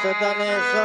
सदने सो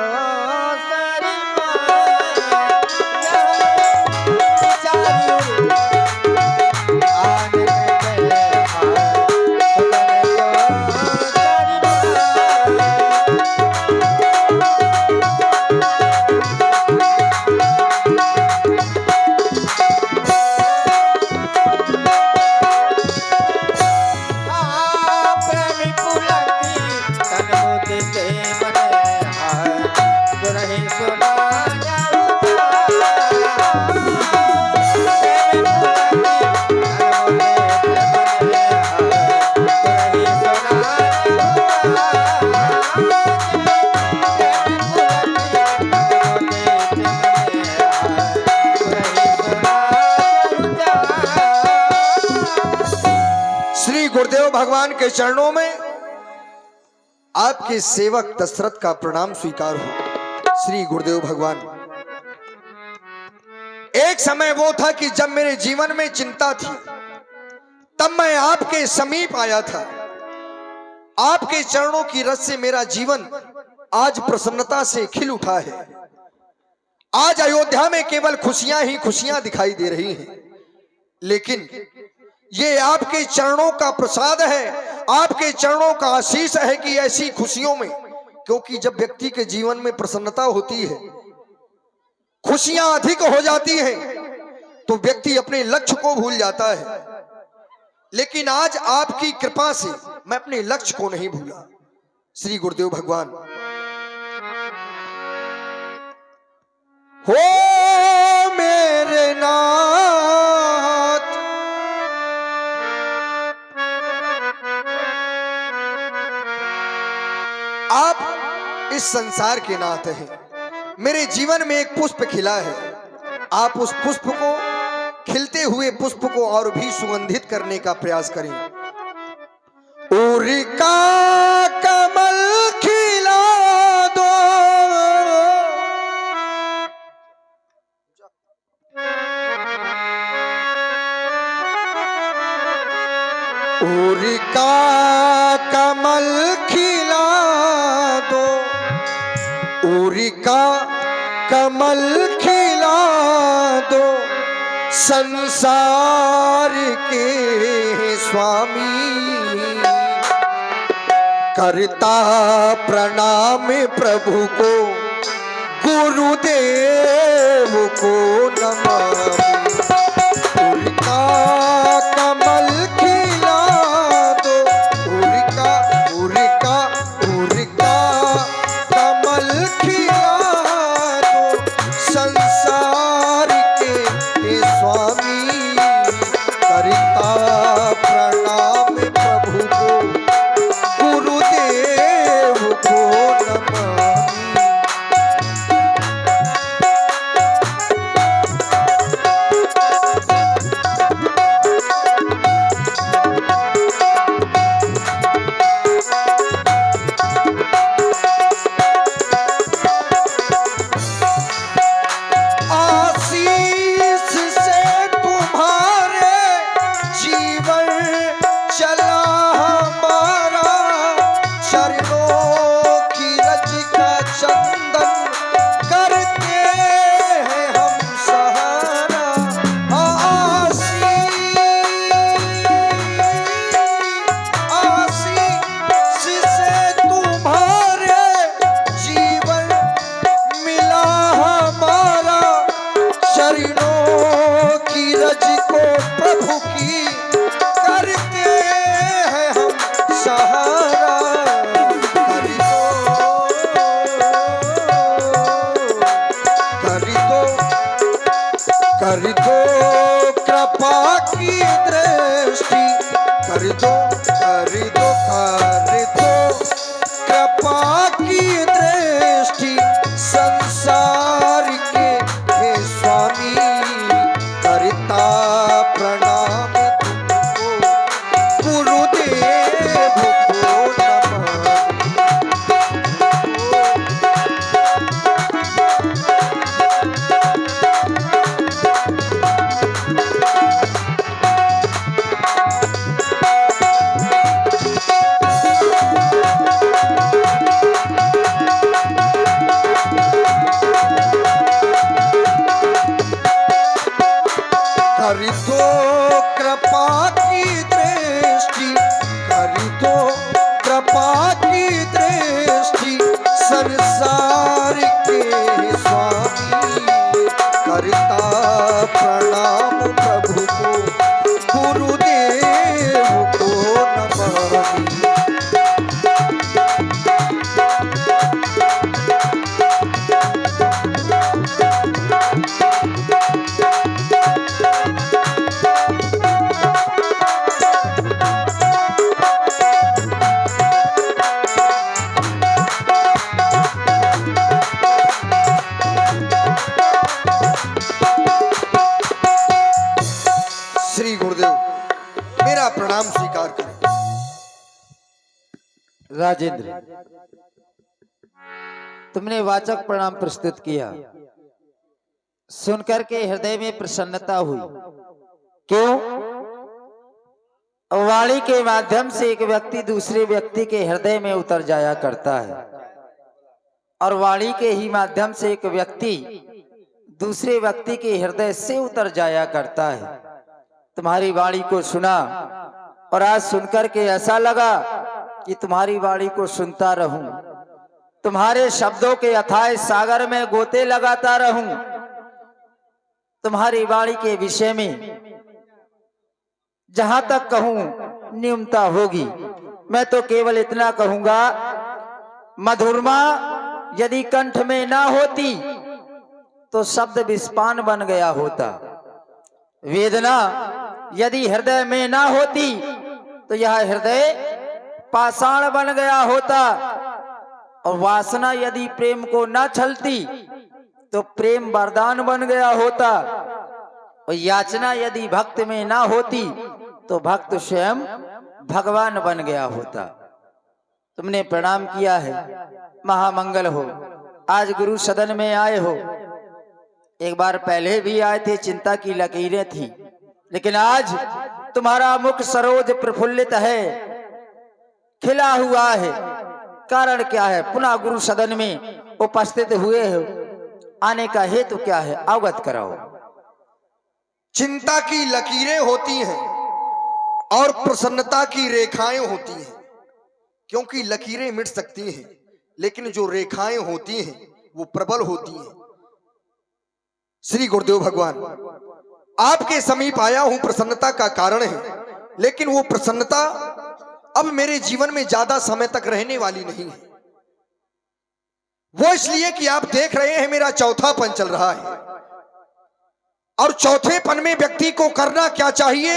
गुरुदेव भगवान के चरणों में आपके सेवक दशरथ का प्रणाम स्वीकार हो। श्री गुरुदेव भगवान, एक समय वो था कि जब मेरे जीवन में चिंता थी, तब मैं आपके समीप आया था। आपके चरणों की रस से मेरा जीवन आज प्रसन्नता से खिल उठा है। आज अयोध्या में केवल खुशियां ही खुशियां दिखाई दे रही हैं, लेकिन ये आपके चरणों का प्रसाद है, आपके चरणों का आशीष है कि ऐसी खुशियों में, क्योंकि जब व्यक्ति के जीवन में प्रसन्नता होती है, खुशियां अधिक हो जाती हैं, तो व्यक्ति अपने लक्ष्य को भूल जाता है। लेकिन आज आपकी कृपा से मैं अपने लक्ष्य को नहीं भूला। श्री गुरुदेव भगवान, हो मेरे नाथ, आप इस संसार के नाथ हैं। मेरे जीवन में एक पुष्प खिला है, आप उस पुष्प को, खिलते हुए पुष्प को और भी सुगंधित करने का प्रयास करें। उरिका कमल खिला दो, उरिका कमल खिला दो, उरिका कमल खिला दो, संसार के स्वामी। करता प्रणाम प्रभु को, गुरुदेव को नमामि। उरिका कमल खिला दो, उरिका उरिका उरिका कमल खिला दो, संसार के स्वामी। करता प्रणाम प्रभु को, गुरुदेव को नमामि। राजेंद्र, तुमने वाचक प्रणाम प्रस्तुत किया, सुनकर के हृदय में प्रसन्नता हुई। क्यों? वाणी के माध्यम से एक व्यक्ति दूसरे व्यक्ति के हृदय में उतर जाया करता है, और वाणी के ही माध्यम से एक व्यक्ति दूसरे व्यक्ति के हृदय से उतर जाया करता है। तुम्हारी वाणी को सुना और आज सुनकर के ऐसा लगा कि तुम्हारी वाणी को सुनता रहूं, तुम्हारे शब्दों के अथाह सागर में गोते लगाता रहूं, तुम्हारी वाणी के विषय में जहां तक कहूं न्यूनता होगी। मैं तो केवल इतना कहूंगा, मधुरमा यदि कंठ में ना होती तो शब्द विस्पान बन गया होता, वेदना यदि हृदय में ना होती तो यह हृदय पाषाण बन गया होता, और वासना यदि प्रेम को ना छलती तो प्रेम वरदान बन गया होता, और याचना यदि भक्त में ना होती तो भक्त स्वयं भगवान बन गया होता। तुमने प्रणाम किया है, महामंगल हो। आज गुरु सदन में आए हो, एक बार पहले भी आए थे, चिंता की लकीरें थी, लेकिन आज तुम्हारा मुख सरोज प्रफुल्लित है, खिला हुआ है। कारण क्या है? पुनः गुरु सदन में उपस्थित हुए हो, आने का हेतु क्या है? अवगत कराओ। चिंता की लकीरें होती हैं और प्रसन्नता की रेखाएं होती हैं, क्योंकि लकीरें मिट सकती हैं लेकिन जो रेखाएं होती हैं वो प्रबल होती हैं। श्री गुरुदेव भगवान, आपके समीप आया हूं, प्रसन्नता का कारण है, लेकिन वो प्रसन्नता अब मेरे जीवन में ज्यादा समय तक रहने वाली नहीं है। वो इसलिए कि आप देख रहे हैं मेरा चौथापन चल रहा है, और चौथेपन में व्यक्ति को करना क्या चाहिए?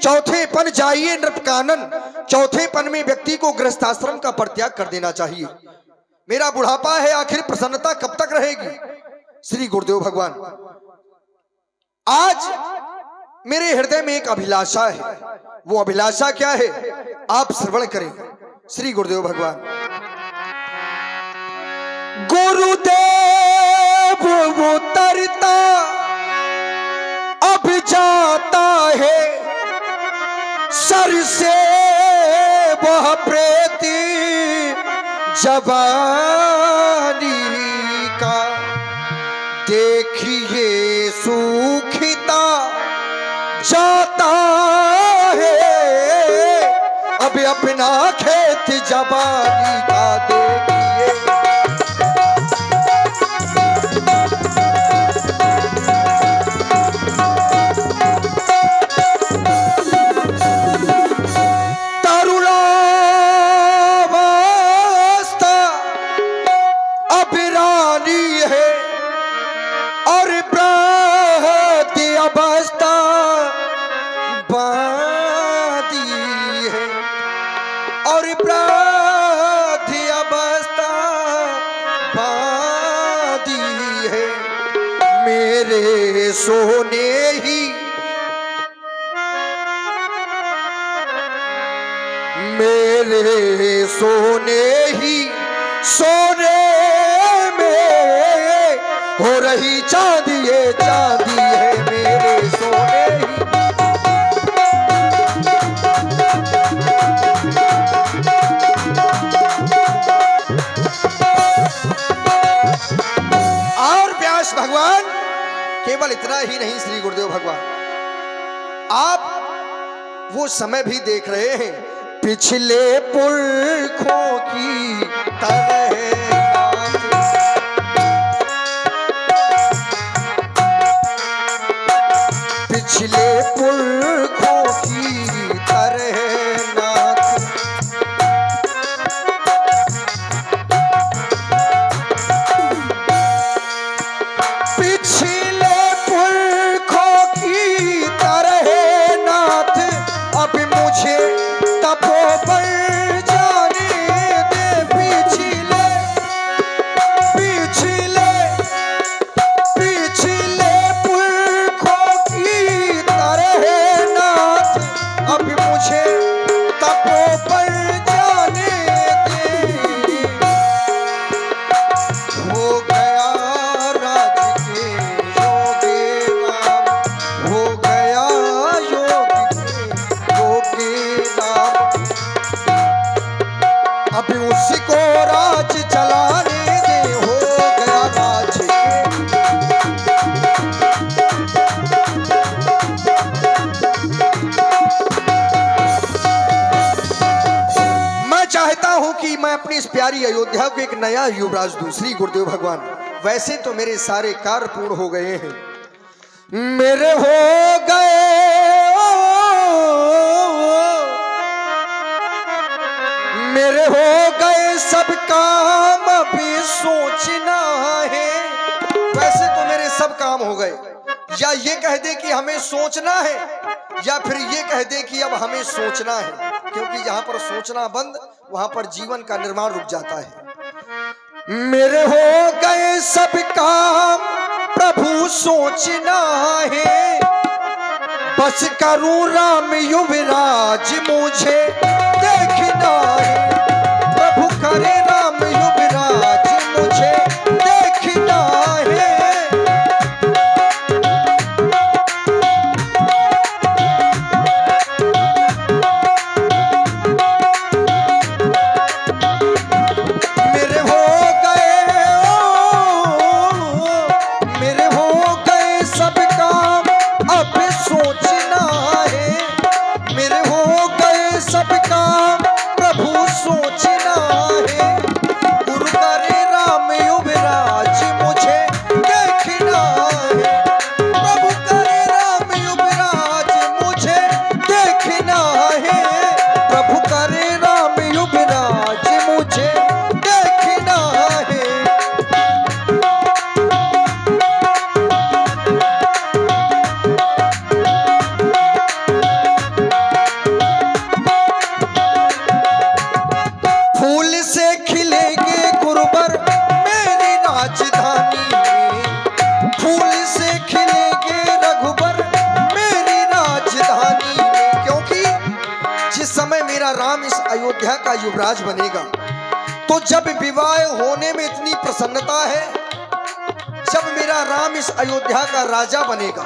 चौथेपन जाइए नृपकानन, चौथेपन में व्यक्ति को गृहस्थाश्रम का परित्याग कर देना चाहिए। मेरा बुढ़ापा है, आखिर प्रसन्नता कब तक रहेगी? श्री गुरुदेव भगवान, आज मेरे हृदय में एक अभिलाषा है। वो अभिलाषा क्या है? आप श्रवण करें। श्री गुरुदेव भगवान, गुरुदेव उतरता अब जाता है सर से वह प्रेती जवानी का, देखिए सूखता जाता है अब अपना खेत जवानी का, देखिए। तरुणावस्था अब रानी है और ब्राह्दी अवस्था बादी है, और ब्राह्दी अवस्था बादी है। मेरे सोने ही मेरे सोने ही सोने में हो रही चांदी, ये चांदी है मेरे सोने ही। और व्यास भगवान केवल इतना ही नहीं, श्री गुरुदेव भगवान, आप वो समय भी देख रहे हैं पिछले पुरखों की तरह, पिछले पुरखों की तरह नाथ, पिछले पुरखों की तरह नाथ, अब मुझे तपोवन जाने दे। पिछले प्यारी अयोध्या को एक नया युवराज दूसरी गुरुदेव भगवान। वैसे तो मेरे सारे कार्य पूर्ण हो गए हैं, मेरे हो गए, मेरे हो गए सब काम, अभी सोचना है। वैसे तो मेरे सब काम हो गए, या ये कह दे कि हमें सोचना है, या फिर ये कह दे कि अब हमें सोचना है, क्योंकि जहां पर सोचना बंद वहां पर जीवन का निर्माण रुक जाता है। मेरे हो गए सब काम, प्रभु सोचना है, बस करूं राम युवराज मुझे देखना है। प्रभु करे राम युवराज मुझे देखना है। मेरे हो गए, मेरे हो गए सब काम, अब सोचना है। मेरे हो गए सब काम, प्रभु सोचना है। गुरु करे राम युवराज मुझे देखना है। प्रभु करे राम युवराज मुझे देखना है। प्रभु करे राम युवराज मुझे देखना है। फूल से खिलेंगे गुरुवर मेरी राजधानी में। फूल से खिलेंगे रघुबर मेरी राजधानी में। क्योंकि जिस समय मेरा राम इस अयोध्या का युवराज बनेगा, तो जब विवाह होने में इतनी प्रसन्नता है, जब मेरा राम इस अयोध्या का राजा बनेगा,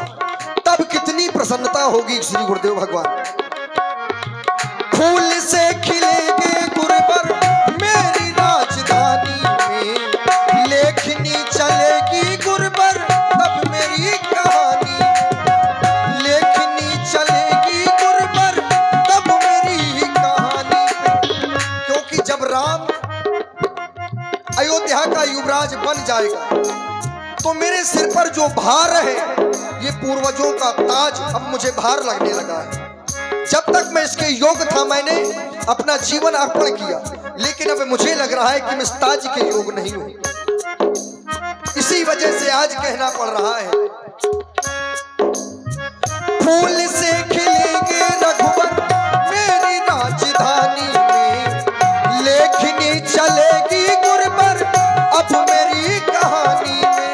तब कितनी प्रसन्नता होगी श्री गुरुदेव भगवान। फूल से खिलेंगे गुरुवर मेरी राजधानी में। लेखनी चलेगी गुरुवर तब मेरी कहानी। लेखनी चलेगी गुरुवर तब मेरी कहानी। क्योंकि जब राम अयोध्या का युवराज बन जाएगा, तो मेरे सिर पर जो भार है, ये पूर्वजों का ताज अब मुझे भार लगने लगा है। जब तक मैं इसके योग था, मैंने अपना जीवन अर्पण किया, लेकिन अब मुझे लग रहा है कि मैं इस ताज के योग नहीं हूं। इसी वजह से आज कहना पड़ रहा है। फूल से खिलेंगे रघुवर मेरी राजधानी में। लेखनी चलेगी गुरुवर अब मेरी कहानी में।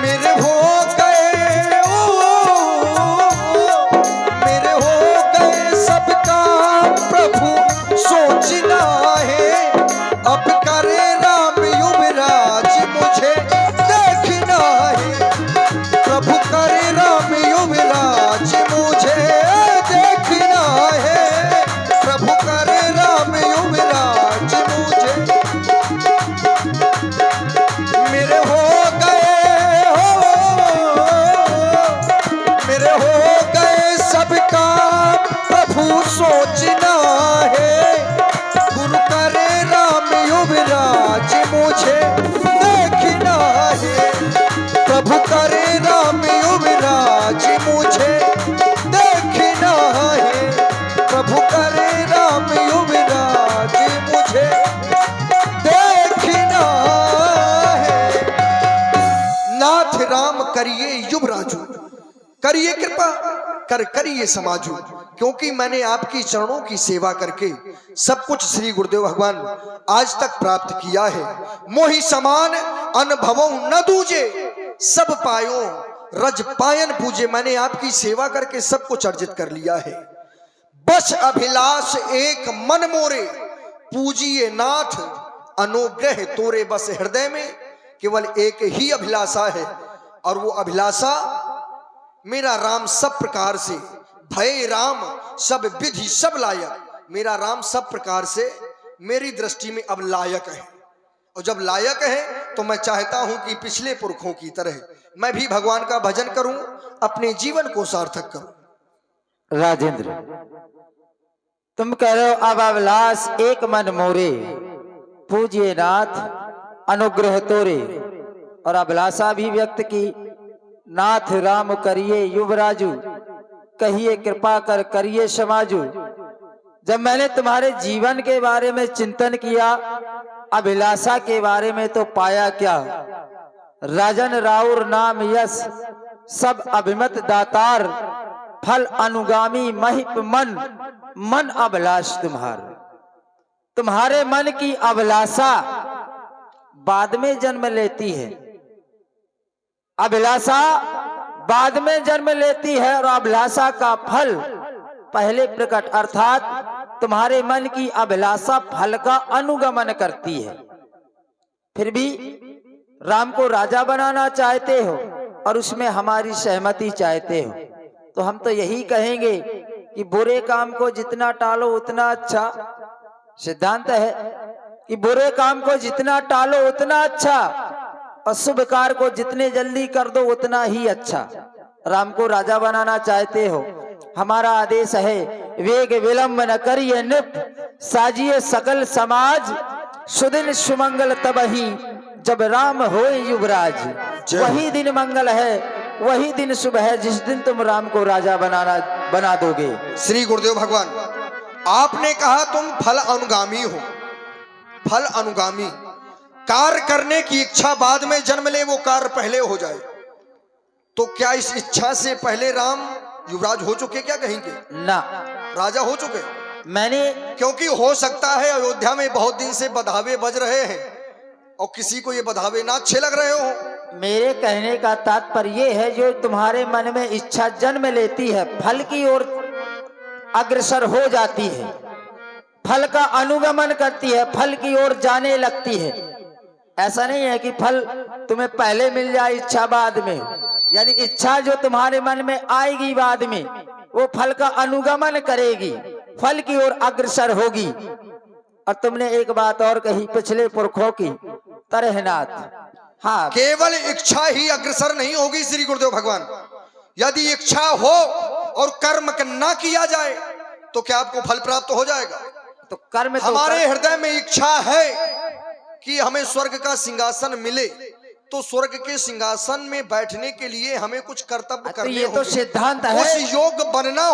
मेरे हो गए, मेरे हो गए सब काम, प्रभु सोचना है। अब करे राम युवराज मुझे देखना है। प्रभु करे राम युवराज मुझे देखना है। प्रभु करे राम युवराज मुझे। मेरे हो गए, मेरे हो गए सब काम, प्रभु सोचना है। गुरु करे राम युवराज मुझे देखना है। प्रभु करे राम युवराज मुझे देखना है। प्रभु करे राम युवराज मुझे देखना है। नाथ राम करिए युवराजू, करिए कृपा कर करिए समाजू। क्योंकि मैंने आपकी चरणों की सेवा करके सब कुछ श्री गुरुदेव भगवान आज तक प्राप्त किया है। मोहि समान अनुभवों न दूजे, सब पायो रज पायन पूजे। मैंने आपकी सेवा करके सब कुछ अर्जित कर लिया है। बस अभिलाष एक मन मोरे, पूजिए नाथ अनुग्रह तोरे। बस हृदय में केवल एक ही अभिलाषा है, और वो अभिलाषा मेरा राम सब प्रकार से, भय राम सब विधि सब लायक। मेरा राम सब प्रकार से मेरी दृष्टि में अब लायक है। और जब लायक है तो मैं चाहता हूं कि पिछले पुरखों की तरह मैं भी भगवान का भजन करूं, अपने जीवन को सार्थक करूं। राजेंद्र, तुम कह रहे हो अब अभिलाष एक मन मोरे, पूज्य नाथ अनुग्रह तोरे और अभिलाषा भी व्यक्त की। नाथ राम करिए युवराजू, कहिए कृपा कर करिए समाजू। जब मैंने तुम्हारे जीवन के बारे में चिंतन किया, अभिलाषा के बारे में तो पाया क्या। राजन राउर नाम यश सब अभिमत दातार, फल अनुगामी महिप मन, मन अभिलाष तुम्हारे मन की अभिलाषा बाद में जन्म लेती है। अभिलाषा बाद में जन्म लेती है और अभिलाषा का फल पहले प्रकट, अर्थात तुम्हारे मन की अभिलाषा फल का अनुगमन करती है। फिर भी राम को राजा बनाना चाहते हो और उसमें हमारी सहमति चाहते हो, तो हम तो यही कहेंगे कि बुरे काम को जितना टालो उतना अच्छा। सिद्धांत है कि बुरे काम को जितना टालो उतना अच्छा और शुभ कार्य को जितने जल्दी कर दो उतना ही अच्छा। राम को राजा बनाना चाहते हो, हमारा आदेश है वेग विलंब न करिए नृप, साजिए सकल समाज, सुदिन सुमंगल तबही जब राम होए युवराज। वही दिन मंगल है, वही दिन शुभ है जिस दिन तुम राम को राजा बना दोगे। श्री गुरुदेव भगवान, आपने कहा तुम फल अनुगामी हो। फल अनुगामी, कार्य करने की इच्छा बाद में जन्म ले, वो कार्य पहले हो जाए। तो क्या इस इच्छा से पहले राम युवराज हो चुके, क्या कहेंगे? ना, राजा हो चुके मैंने, क्योंकि हो सकता है अयोध्या में बहुत दिन से बधावे बज रहे हैं और किसी को ये बधावे ना अच्छे लग रहे हो। मेरे कहने का तात्पर्य ये है, जो तुम्हारे मन में इच्छा जन्म लेती है फल की ओर अग्रसर हो जाती है, फल का अनुगमन करती है, फल की ओर जाने लगती है। ऐसा नहीं है कि फल तुम्हें पहले मिल जाए इच्छा बाद में, यानी इच्छा जो तुम्हारे मन में आएगी बाद में वो फल का अनुगमन करेगी, फल की ओर अग्रसर होगी। और तुमने एक बात और कही पिछले पुरखों की तरहनाथ। हाँ, केवल इच्छा ही अग्रसर नहीं होगी श्री गुरुदेव भगवान। यदि इच्छा हो और कर्म ना किया जाए तो क्या आपको फल प्राप्त हो जाएगा? तो कर्म, हमारे हृदय में इच्छा है कि हमें स्वर्ग का सिंहासन मिले, तो स्वर्ग के सिंहासन में बैठने के लिए हमें कुछ कर्तव्य करने ये तो सिद्धांत है, उस योग बनना